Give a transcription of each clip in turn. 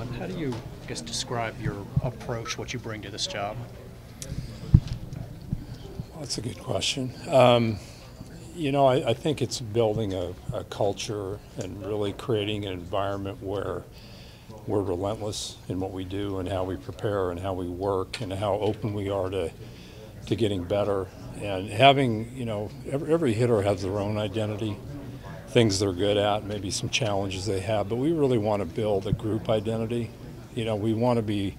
Don, how do you, I guess, describe your approach, what you bring to this job? Well, that's a good question. I think it's building a culture and really creating an environment where we're relentless in what we do and how we prepare and how we work and how open we are to getting better. And having, every hitter has their own identity, things they're good at, maybe some challenges they have, but we really want to build a group identity. We want to be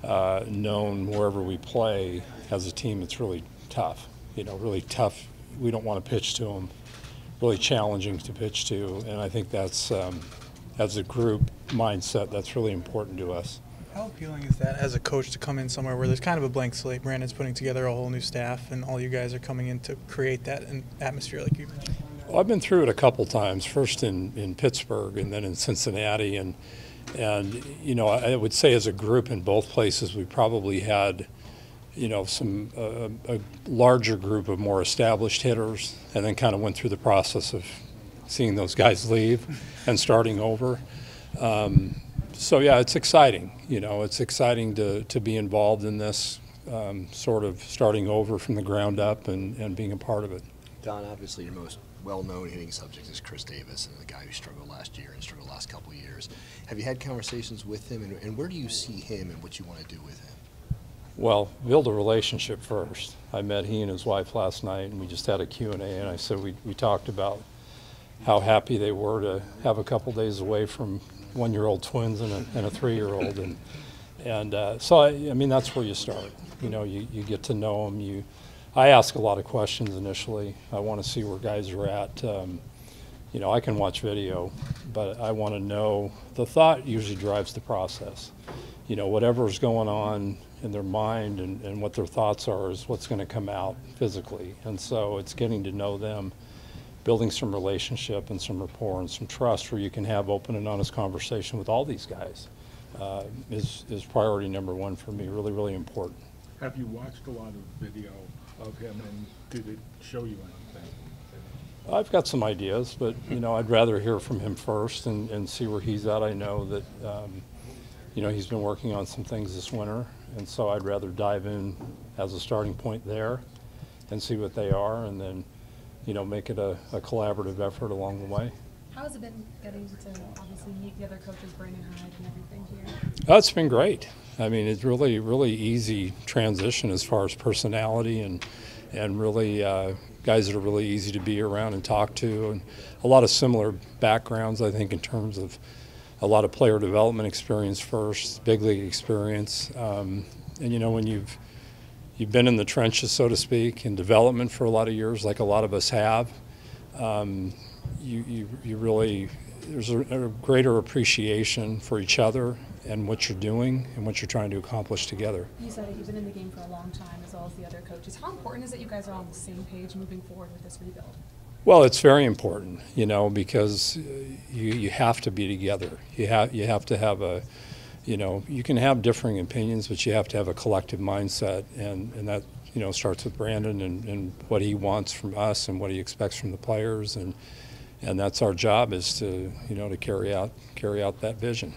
known wherever we play as a team that's really tough, really tough. We don't want to pitch to them, really challenging to pitch to, and I think that's, as a group mindset, that's really important to us. How appealing is that as a coach to come in somewhere where there's kind of a blank slate? Brandon's putting together a whole new staff, and all you guys are coming in to create that atmosphere like you mentioned. Well, I've been through it a couple times, first in Pittsburgh and then in Cincinnati, and I would say as a group in both places we probably had some a larger group of more established hitters, and then kind of went through the process of seeing those guys leave and starting over. So yeah, it's exciting. It's exciting to be involved in this sort of starting over from the ground up and being a part of it. Don, obviously your most well-known hitting subject is Chris Davis, and the guy who struggled last year and struggled the last couple of years. Have you had conversations with him, and where do you see him and what you want to do with him? Well, build a relationship first. I met he and his wife last night, and we just had a Q&A, and I said we talked about how happy they were to have a couple days away from one-year-old twins and a 3-year-old, and so I mean that's where you start. You get to know them. I ask a lot of questions initially. I want to see where guys are at. I can watch video, but I want to know. The thought usually drives the process. Whatever's going on in their mind and what their thoughts are is what's going to come out physically. And so it's getting to know them, building some relationship and some rapport and some trust where you can have open and honest conversation with all these guys is priority number one for me, really, really important. Have you watched a lot of video of him, and did it show you anything? I've got some ideas, but I'd rather hear from him first and see where he's at. I know that he's been working on some things this winter, and so I'd rather dive in as a starting point there and see what they are, and then make it a collaborative effort along the way. How has it been getting to obviously meet the other coaches, Brandon Hyde and everything here? Oh, it's been great. I mean, it's really, really easy transition as far as personality and really guys that are really easy to be around and talk to, and a lot of similar backgrounds, I think, in terms of a lot of player development experience first, big league experience, and when you've been in the trenches, so to speak, in development for a lot of years, like a lot of us have, you really, there's a greater appreciation for each other and what you're doing and what you're trying to accomplish together. You said it, you've been in the game for a long time, as well as the other coaches. How important is it you guys are on the same page moving forward with this rebuild? Well, it's very important, because you have to be together. You have to have a, you can have differing opinions, but you have to have a collective mindset, and that starts with Brandon and what he wants from us and what he expects from the players, and that's our job, is to to carry out that vision.